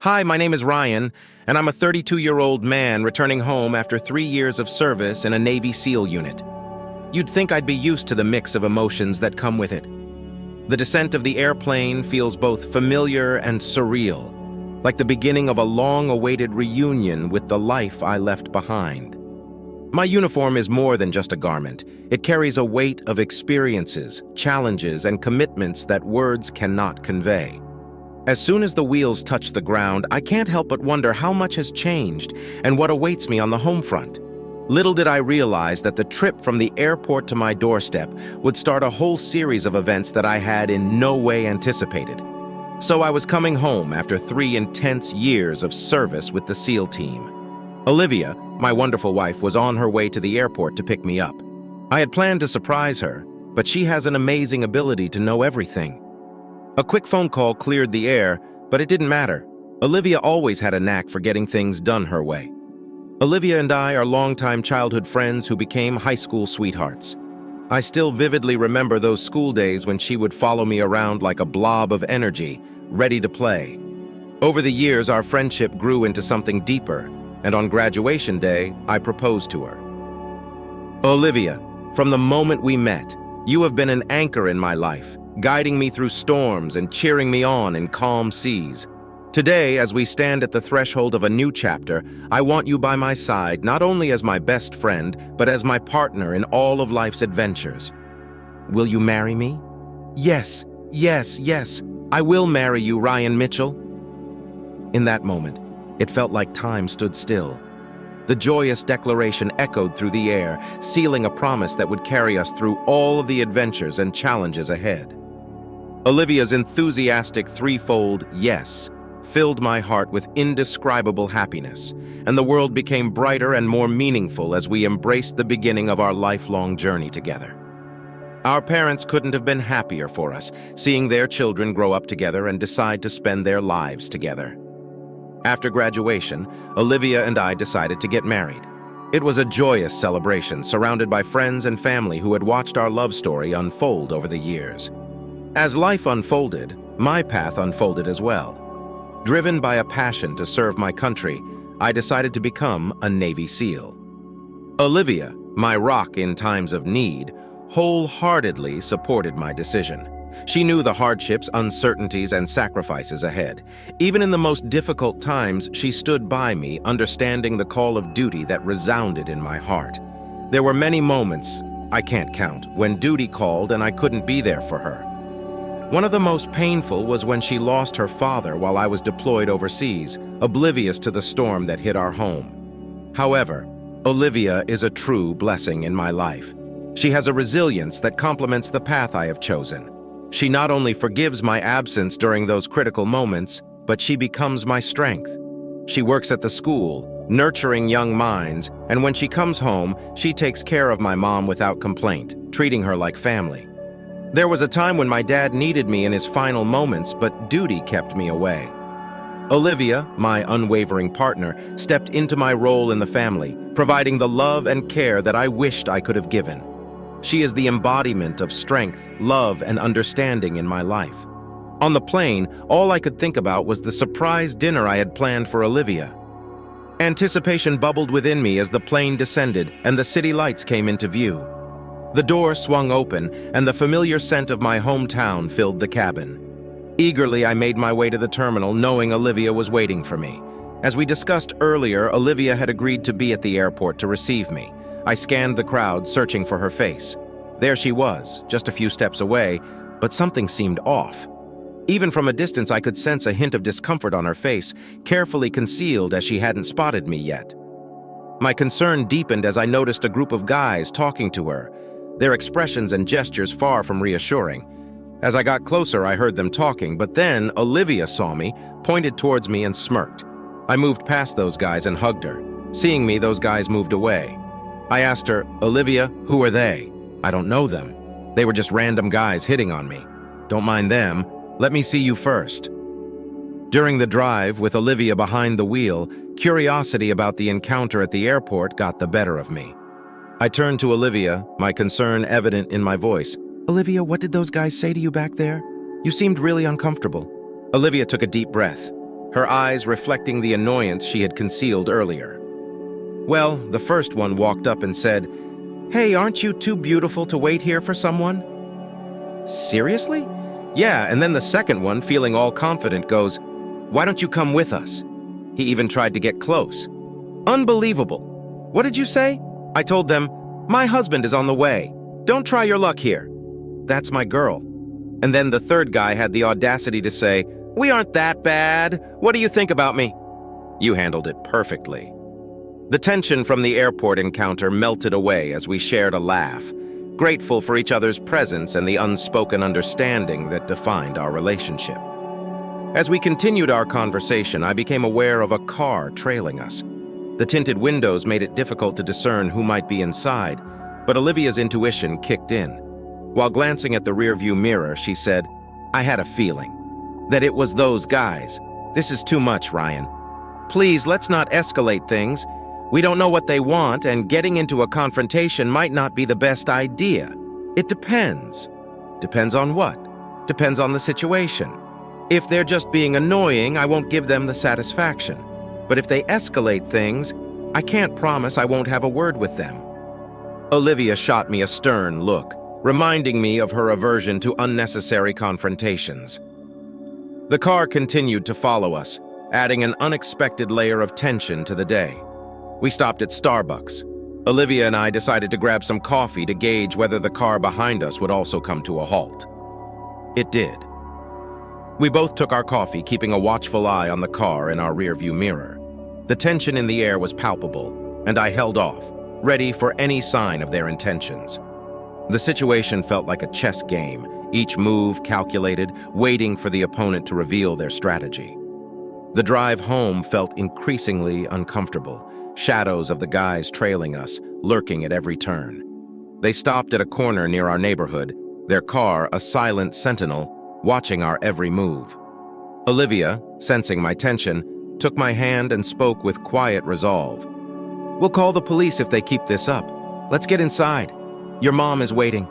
Hi, my name is Ryan, and I'm a 32-year-old man returning home after 3 years of service in a Navy SEAL unit. You'd think I'd be used to the mix of emotions that come with it. The descent of the airplane feels both familiar and surreal, like the beginning of a long-awaited reunion with the life I left behind. My uniform is more than just a garment. It carries a weight of experiences, challenges, and commitments that words cannot convey. As soon as the wheels touch the ground, I can't help but wonder how much has changed and what awaits me on the home front. Little did I realize that the trip from the airport to my doorstep would start a whole series of events that I had in no way anticipated. So I was coming home after 3 intense years of service with the SEAL team. Olivia, my wonderful wife, was on her way to the airport to pick me up. I had planned to surprise her, but she has an amazing ability to know everything. A quick phone call cleared the air, but it didn't matter. Olivia always had a knack for getting things done her way. Olivia and I are longtime childhood friends who became high school sweethearts. I still vividly remember those school days when she would follow me around like a blob of energy, ready to play. Over the years, our friendship grew into something deeper, and on graduation day, I proposed to her. Olivia, from the moment we met, you have been an anchor in my life, guiding me through storms and cheering me on in calm seas. Today, as we stand at the threshold of a new chapter, I want you by my side not only as my best friend, but as my partner in all of life's adventures. Will you marry me? Yes, yes, yes, I will marry you, Ryan Mitchell. In that moment, it felt like time stood still. The joyous declaration echoed through the air, sealing a promise that would carry us through all of the adventures and challenges ahead. Olivia's enthusiastic threefold yes filled my heart with indescribable happiness, and the world became brighter and more meaningful as we embraced the beginning of our lifelong journey together. Our parents couldn't have been happier for us, seeing their children grow up together and decide to spend their lives together. After graduation, Olivia and I decided to get married. It was a joyous celebration, surrounded by friends and family who had watched our love story unfold over the years. As life unfolded, my path unfolded as well. Driven by a passion to serve my country, I decided to become a Navy SEAL. Olivia, my rock in times of need, wholeheartedly supported my decision. She knew the hardships, uncertainties, and sacrifices ahead. Even in the most difficult times, she stood by me, understanding the call of duty that resounded in my heart. There were many moments, I can't count, when duty called and I couldn't be there for her. One of the most painful was when she lost her father while I was deployed overseas, oblivious to the storm that hit our home. However, Olivia is a true blessing in my life. She has a resilience that complements the path I have chosen. She not only forgives my absence during those critical moments, but she becomes my strength. She works at the school, nurturing young minds, and when she comes home, she takes care of my mom without complaint, treating her like family. There was a time when my dad needed me in his final moments, but duty kept me away. Olivia, my unwavering partner, stepped into my role in the family, providing the love and care that I wished I could have given. She is the embodiment of strength, love, and understanding in my life. On the plane, all I could think about was the surprise dinner I had planned for Olivia. Anticipation bubbled within me as the plane descended and the city lights came into view. The door swung open, and the familiar scent of my hometown filled the cabin. Eagerly, I made my way to the terminal, knowing Olivia was waiting for me. As we discussed earlier, Olivia had agreed to be at the airport to receive me. I scanned the crowd, searching for her face. There she was, just a few steps away, but something seemed off. Even from a distance, I could sense a hint of discomfort on her face, carefully concealed as she hadn't spotted me yet. My concern deepened as I noticed a group of guys talking to her, their expressions and gestures far from reassuring. As I got closer, I heard them talking, but then Olivia saw me, pointed towards me, and smirked. I moved past those guys and hugged her. Seeing me, those guys moved away. I asked her, "Olivia, who are they?" "I don't know them. They were just random guys hitting on me." "Don't mind them. Let me see you first." During the drive, with Olivia behind the wheel, curiosity about the encounter at the airport got the better of me. I turned to Olivia, my concern evident in my voice. "Olivia, what did those guys say to you back there? You seemed really uncomfortable." Olivia took a deep breath. her eyes reflecting the annoyance she had concealed earlier. Well, the first one walked up and said, "Hey, aren't you too beautiful to wait here for someone?" "Seriously?" "Yeah," and then the second one, feeling all confident, goes, "Why don't you come with us?" He even tried to get close. Unbelievable. "What did you say?" I told them, "My husband is on the way. Don't try your luck here." "That's my girl." And then the third guy had the audacity to say, "We aren't that bad. What do you think about me?" You handled it perfectly. The tension from the airport encounter melted away as we shared a laugh, grateful for each other's presence and the unspoken understanding that defined our relationship. As we continued our conversation, I became aware of a car trailing us. The tinted windows made it difficult to discern who might be inside, but Olivia's intuition kicked in. While glancing at the rearview mirror, she said, "I had a feeling that it was those guys. This is too much, Ryan. Please, let's not escalate things. We don't know what they want, and getting into a confrontation might not be the best idea. It depends. Depends on what? Depends on the situation. If they're just being annoying, I won't give them the satisfaction. But if they escalate things, I can't promise I won't have a word with them." Olivia shot me a stern look, reminding me of her aversion to unnecessary confrontations. The car continued to follow us, adding an unexpected layer of tension to the day. We stopped at Starbucks. Olivia and I decided to grab some coffee to gauge whether the car behind us would also come to a halt. It did. We both took our coffee, keeping a watchful eye on the car in our rearview mirror. The tension in the air was palpable, and I held off, ready for any sign of their intentions. The situation felt like a chess game, each move calculated, waiting for the opponent to reveal their strategy. The drive home felt increasingly uncomfortable, shadows of the guys trailing us, lurking at every turn. They stopped at a corner near our neighborhood, their car a silent sentinel, watching our every move. Olivia, sensing my tension, took my hand and spoke with quiet resolve. "We'll call the police if they keep this up. Let's get inside. Your mom is waiting."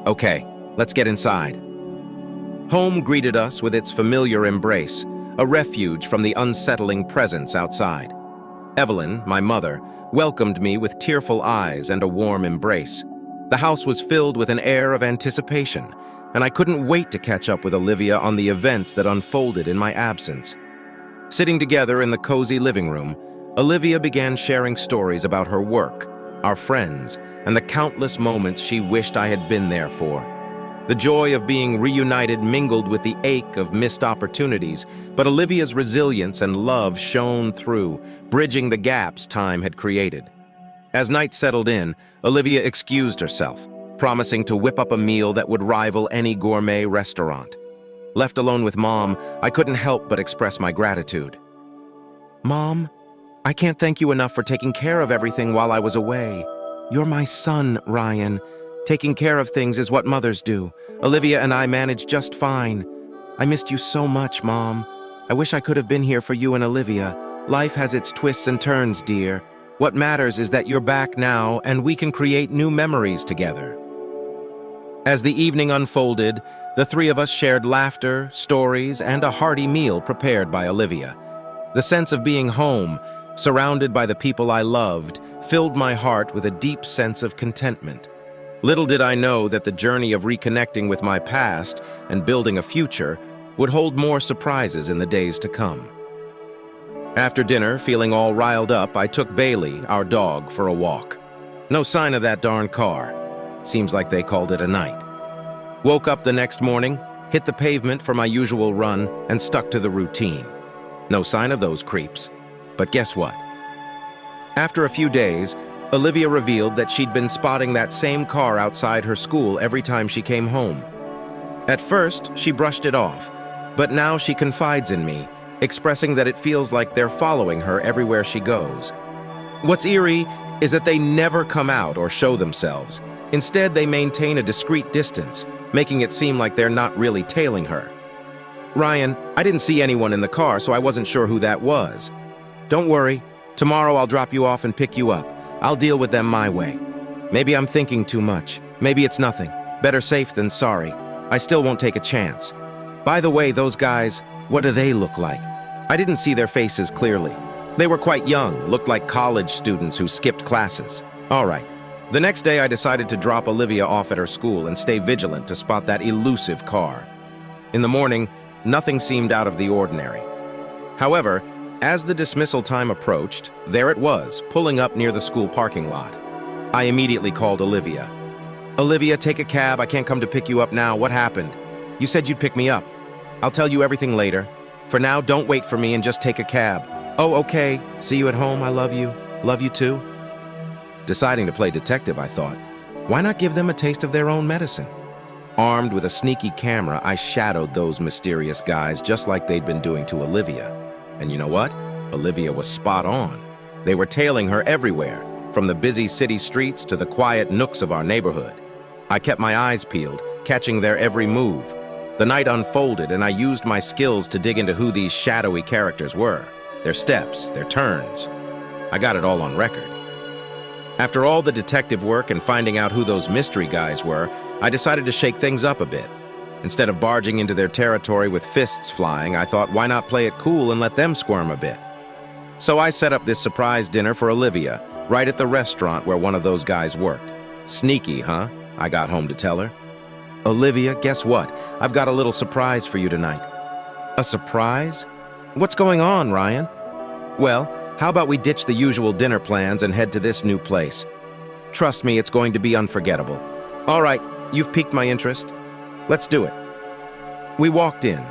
"Okay, let's get inside." Home greeted us with its familiar embrace, a refuge from the unsettling presence outside. Evelyn, my mother, welcomed me with tearful eyes and a warm embrace. The house was filled with an air of anticipation, and I couldn't wait to catch up with Olivia on the events that unfolded in my absence. Sitting together in the cozy living room, Olivia began sharing stories about her work, our friends, and the countless moments she wished I had been there for. The joy of being reunited mingled with the ache of missed opportunities, but Olivia's resilience and love shone through, bridging the gaps time had created. As night settled in, Olivia excused herself, promising to whip up a meal that would rival any gourmet restaurant. Left alone with Mom, I couldn't help but express my gratitude. "Mom, I can't thank you enough for taking care of everything while I was away. You're my son, Ryan. Taking care of things is what mothers do. Olivia and I managed just fine. I missed you so much, Mom. I wish I could have been here for you and Olivia. Life has its twists and turns, dear. What matters is that you're back now and we can create new memories together." As the evening unfolded, the three of us shared laughter, stories, and a hearty meal prepared by Olivia. The sense of being home, surrounded by the people I loved, filled my heart with a deep sense of contentment. Little did I know that the journey of reconnecting with my past and building a future would hold more surprises in the days to come. After dinner, feeling all riled up, I took Bailey, our dog, for a walk. No sign of that darn car. Seems like they called it a night. Woke up the next morning, hit the pavement for my usual run, and stuck to the routine. No sign of those creeps. But guess what? After a few days, Olivia revealed that she'd been spotting that same car outside her school every time she came home. At first, she brushed it off, but now she confides in me, expressing that it feels like they're following her everywhere she goes. What's eerie is that they never come out or show themselves. Instead, they maintain a discreet distance, making it seem like they're not really tailing her. "Ryan, I didn't see anyone in the car, so I wasn't sure who that was. Don't worry, tomorrow I'll drop you off and pick you up. I'll deal with them my way. Maybe I'm thinking too much. Maybe it's nothing. Better safe than sorry. I still won't take a chance. By the way, those guys, what do they look like? I didn't see their faces clearly. They were quite young, looked like college students who skipped classes. All right. The next day, I decided to drop Olivia off at her school and stay vigilant to spot that elusive car. In the morning, nothing seemed out of the ordinary. However, as the dismissal time approached, there it was, pulling up near the school parking lot. I immediately called Olivia. "Olivia, take a cab. I can't come to pick you up now. What happened? You said you'd pick me up. I'll tell you everything later. For now, don't wait for me and just take a cab." "Oh, okay. See you at home. I love you. Love you too." Deciding to play detective, I thought, why not give them a taste of their own medicine? Armed with a sneaky camera, I shadowed those mysterious guys just like they'd been doing to Olivia. And you know what? Olivia was spot on. They were tailing her everywhere, from the busy city streets to the quiet nooks of our neighborhood. I kept my eyes peeled, catching their every move. The night unfolded, and I used my skills to dig into who these shadowy characters were, their steps, their turns. I got it all on record. After all the detective work and finding out who those mystery guys were, I decided to shake things up a bit. Instead of barging into their territory with fists flying, I thought, why not play it cool and let them squirm a bit? So I set up this surprise dinner for Olivia, right at the restaurant where one of those guys worked. Sneaky, huh? I got home to tell her. "Olivia, guess what? I've got a little surprise for you tonight." "A surprise? What's going on, Ryan?" "Well, how about we ditch the usual dinner plans and head to this new place? Trust me, it's going to be unforgettable." "All right, you've piqued my interest. Let's do it." We walked in,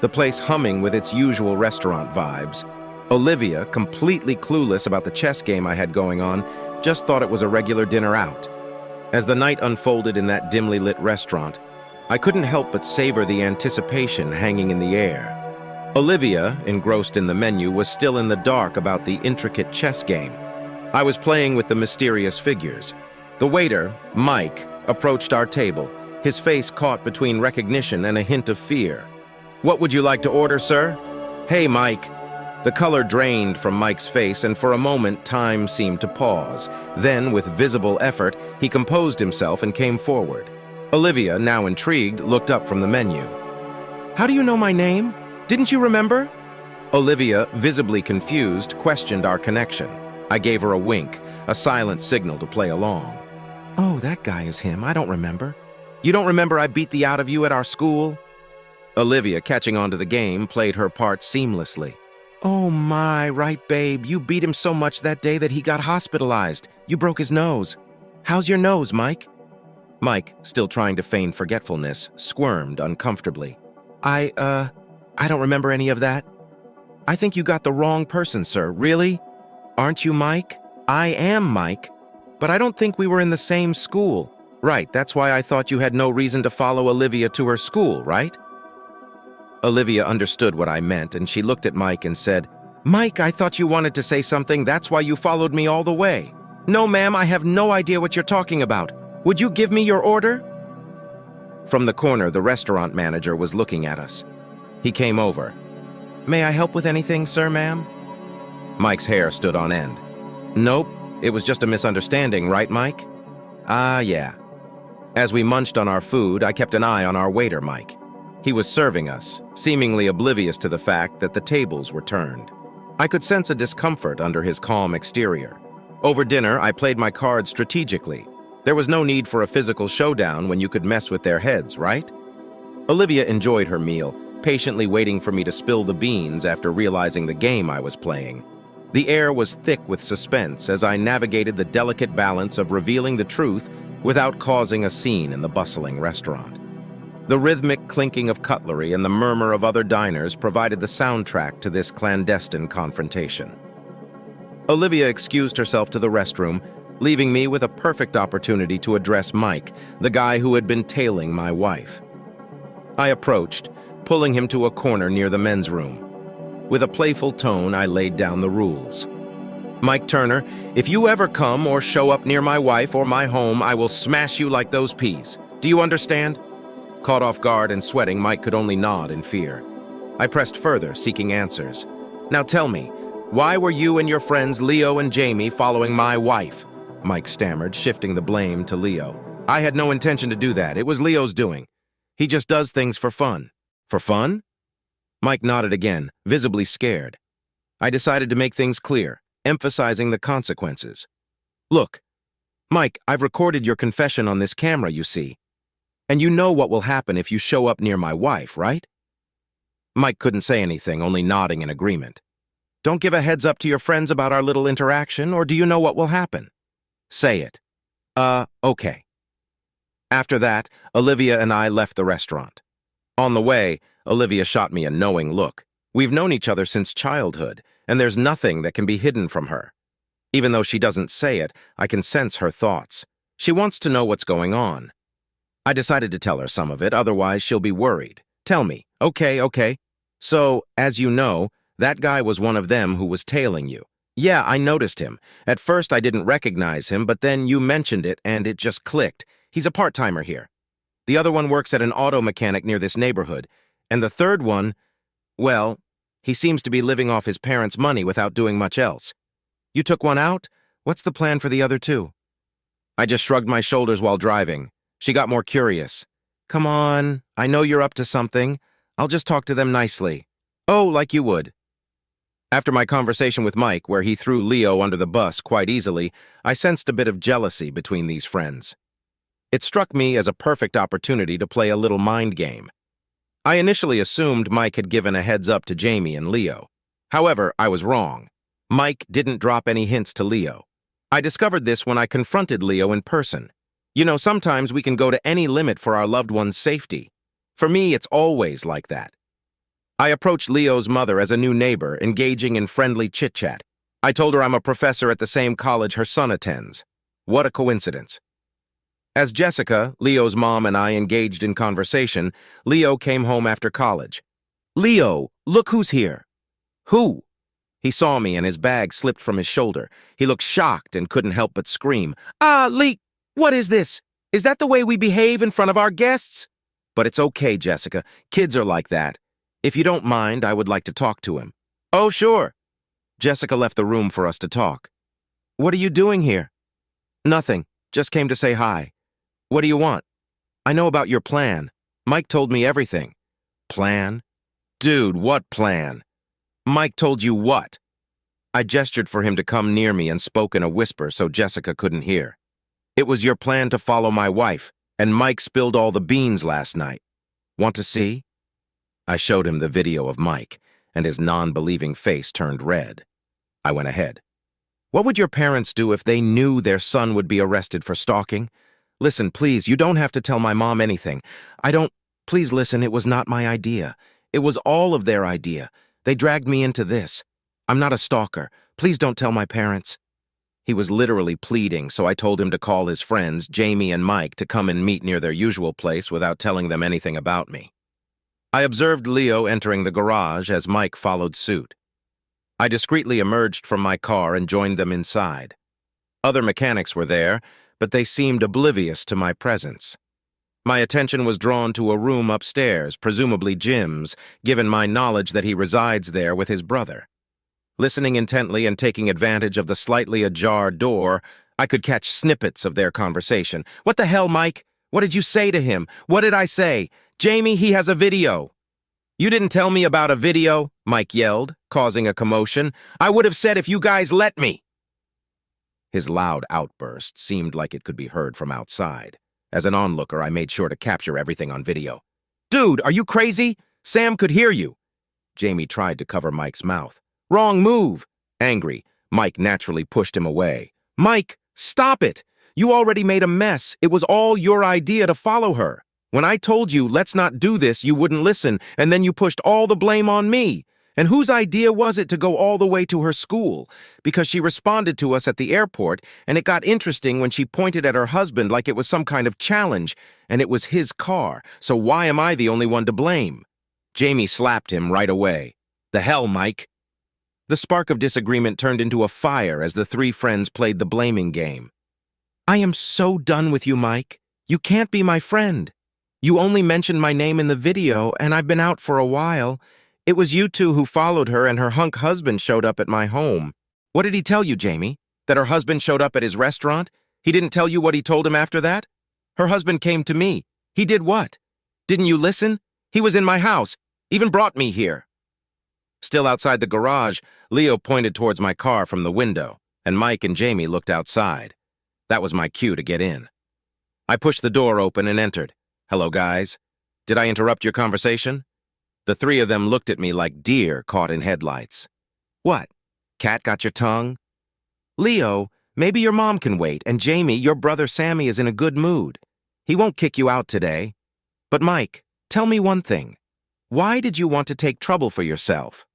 the place humming with its usual restaurant vibes. Olivia, completely clueless about the chess game I had going on, just thought it was a regular dinner out. As the night unfolded in that dimly lit restaurant, I couldn't help but savor the anticipation hanging in the air. Olivia, engrossed in the menu, was still in the dark about the intricate chess game. I was playing with the mysterious figures. The waiter, Mike, approached our table, his face caught between recognition and a hint of fear. "What would you like to order, sir?" "Hey, Mike." The color drained from Mike's face, and for a moment, time seemed to pause. Then, with visible effort, he composed himself and came forward. Olivia, now intrigued, looked up from the menu. "How do you know my name? Didn't you remember?" Olivia, visibly confused, questioned our connection. I gave her a wink, a silent signal to play along. "Oh, that guy is him. I don't remember." "You don't remember I beat the out of you at our school?" Olivia, catching on to the game, played her part seamlessly. "Oh my, right, babe. You beat him so much that day that he got hospitalized. You broke his nose. How's your nose, Mike?" Mike, still trying to feign forgetfulness, squirmed uncomfortably. I don't remember any of that." "I think you got the wrong person, sir. Really? Aren't you Mike?" "I am Mike, but I don't think we were in the same school." "Right, that's why I thought you had no reason to follow Olivia to her school, right?" Olivia understood what I meant, and she looked at Mike and said, "Mike, I thought you wanted to say something. That's why you followed me all the way." "No, ma'am, I have no idea what you're talking about. Would you give me your order?" From the corner, the restaurant manager was looking at us. He came over. "May I help with anything, sir, ma'am?" Mike's hair stood on end. "Nope, it was just a misunderstanding, right, Mike?" "Ah, yeah." As we munched on our food, I kept an eye on our waiter, Mike. He was serving us, seemingly oblivious to the fact that the tables were turned. I could sense a discomfort under his calm exterior. Over dinner, I played my cards strategically. There was no need for a physical showdown when you could mess with their heads, right? Olivia enjoyed her meal, patiently waiting for me to spill the beans after realizing the game I was playing. The air was thick with suspense as I navigated the delicate balance of revealing the truth without causing a scene in the bustling restaurant. The rhythmic clinking of cutlery and the murmur of other diners provided the soundtrack to this clandestine confrontation. Olivia excused herself to the restroom, leaving me with a perfect opportunity to address Mike, the guy who had been tailing my wife. I approached, pulling him to a corner near the men's room. With a playful tone, I laid down the rules. "Mike Turner, if you ever come or show up near my wife or my home, I will smash you like those peas. Do you understand?" Caught off guard and sweating, Mike could only nod in fear. I pressed further, seeking answers. "Now tell me, why were you and your friends Leo and Jamie following my wife?" Mike stammered, shifting the blame to Leo. "I had no intention to do that. It was Leo's doing. He just does things for fun." "For fun?" Mike nodded again, visibly scared. I decided to make things clear, emphasizing the consequences. Look, Mike, I've recorded your confession on this camera, you see. And you know what will happen if you show up near my wife, right? Mike couldn't say anything, only nodding in agreement. Don't give a heads up to your friends about our little interaction, or do you know what will happen? Say it. Okay. After that, Olivia and I left the restaurant. On the way, Olivia shot me a knowing look. We've known each other since childhood, and there's nothing that can be hidden from her. Even though she doesn't say it, I can sense her thoughts. She wants to know what's going on. I decided to tell her some of it, otherwise she'll be worried. Tell me. Okay. So, as you know, that guy was one of them who was tailing you. Yeah, I noticed him. At first I didn't recognize him, but then you mentioned it and it just clicked. He's a part-timer here. The other one works at an auto mechanic near this neighborhood. And the third one, well, he seems to be living off his parents' money without doing much else. You took one out? What's the plan for the other two? I just shrugged my shoulders while driving. She got more curious. Come on, I know you're up to something. I'll just talk to them nicely. Oh, like you would. After my conversation with Mike, where he threw Leo under the bus quite easily, I sensed a bit of jealousy between these friends. It struck me as a perfect opportunity to play a little mind game. I initially assumed Mike had given a heads up to Jamie and Leo. However, I was wrong. Mike didn't drop any hints to Leo. I discovered this when I confronted Leo in person. You know, sometimes we can go to any limit for our loved one's safety. For me, it's always like that. I approached Leo's mother as a new neighbor, engaging in friendly chit-chat. I told her I'm a professor at the same college her son attends. What a coincidence. As Jessica, Leo's mom, and I engaged in conversation, Leo came home after college. Leo, look who's here. Who? He saw me and his bag slipped from his shoulder. He looked shocked and couldn't help but scream. Lee, what is this? Is that the way we behave in front of our guests? But it's okay, Jessica. Kids are like that. If you don't mind, I would like to talk to him. Oh, sure. Jessica left the room for us to talk. What are you doing here? Nothing. Just came to say hi. What do you want? I know about your plan. Mike told me everything. Plan? Dude, what plan? Mike told you what? I gestured for him to come near me and spoke in a whisper so Jessica couldn't hear. It was your plan to follow my wife, and Mike spilled all the beans last night. Want to see? I showed him the video of Mike, and his non-believing face turned red. I went ahead. What would your parents do if they knew their son would be arrested for stalking? Listen, please, you don't have to tell my mom anything. Please listen, it was not my idea. It was all of their idea. They dragged me into this. I'm not a stalker. Please don't tell my parents. He was literally pleading, so I told him to call his friends, Jamie and Mike, to come and meet near their usual place without telling them anything about me. I observed Leo entering the garage as Mike followed suit. I discreetly emerged from my car and joined them inside. Other mechanics were there, but they seemed oblivious to my presence. My attention was drawn to a room upstairs, presumably Jim's, given my knowledge that he resides there with his brother. Listening intently and taking advantage of the slightly ajar door, I could catch snippets of their conversation. What the hell, Mike? What did you say to him? What did I say? Jamie, he has a video. You didn't tell me about a video, Mike yelled, causing a commotion. I would have said if you guys let me. His loud outburst seemed like it could be heard from outside. As an onlooker, I made sure to capture everything on video. Dude, are you crazy? Sam could hear you. Jamie tried to cover Mike's mouth. Wrong move. Angry, Mike naturally pushed him away. Mike, stop it. You already made a mess. It was all your idea to follow her. When I told you, let's not do this, you wouldn't listen, and then you pushed all the blame on me. And whose idea was it to go all the way to her school? Because she responded to us at the airport, and it got interesting when she pointed at her husband like it was some kind of challenge, and it was his car, so why am I the only one to blame? Jamie slapped him right away. The hell, Mike? The spark of disagreement turned into a fire as the three friends played the blaming game. I am so done with you, Mike. You can't be my friend. You only mentioned my name in the video, and I've been out for a while. It was you two who followed her, and her hunk husband showed up at my home. What did he tell you, Jamie? That her husband showed up at his restaurant? He didn't tell you what he told him after that? Her husband came to me. He did what? Didn't you listen? He was in my house, even brought me here. Still outside the garage, Leo pointed towards my car from the window, and Mike and Jamie looked outside. That was my cue to get in. I pushed the door open and entered. "Hello, guys. Did I interrupt your conversation?" The three of them looked at me like deer caught in headlights. "What? Cat got your tongue?" "Leo, maybe your mom can wait, and Jamie, your brother Sammy is in a good mood. He won't kick you out today. But Mike, tell me one thing. Why did you want to take trouble for yourself?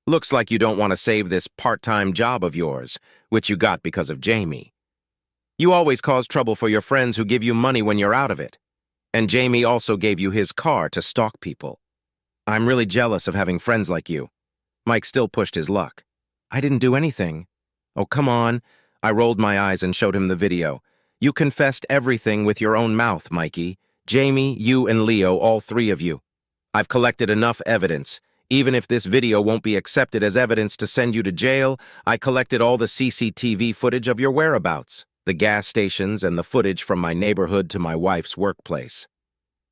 Looks like you don't want to save this part-time job of yours, which you got because of Jamie. You always cause trouble for your friends who give you money when you're out of it. And Jamie also gave you his car to stalk people. I'm really jealous of having friends like you." Mike still pushed his luck. "I didn't do anything." "Oh, come on." I rolled my eyes and showed him the video. "You confessed everything with your own mouth, Mikey. Jamie, you and Leo, all three of you. I've collected enough evidence. Even if this video won't be accepted as evidence to send you to jail, I collected all the CCTV footage of your whereabouts, the gas stations, and the footage from my neighborhood to my wife's workplace.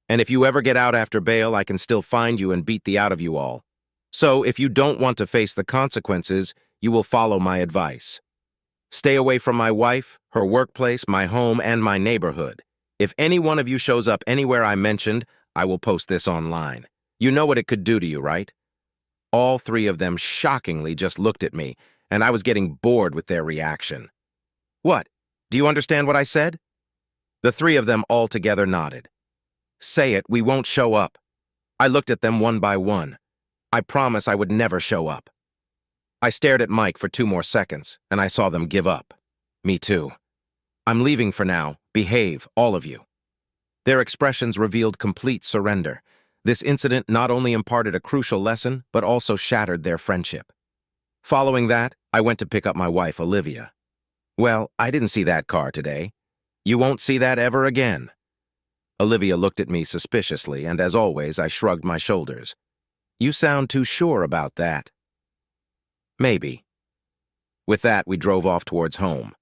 And if you ever get out after bail, I can still find you and beat the out of you all. So if you don't want to face the consequences, you will follow my advice. Stay away from my wife, her workplace, my home, and my neighborhood. If any one of you shows up anywhere I mentioned, I will post this online. You know what it could do to you, right?" All three of them shockingly just looked at me, and I was getting bored with their reaction. "What? Do you understand what I said?" The three of them all together nodded. "Say it, we won't show up." I looked at them one by one. I promise I would never show up. I stared at Mike for 2 more seconds, and I saw them give up. Me too. "I'm leaving for now. Behave, all of you." Their expressions revealed complete surrender. This incident not only imparted a crucial lesson, but also shattered their friendship. Following that, I went to pick up my wife, Olivia. "Well, I didn't see that car today." "You won't see that ever again." Olivia looked at me suspiciously, and as always, I shrugged my shoulders. "You sound too sure about that." "Maybe." With that, we drove off towards home.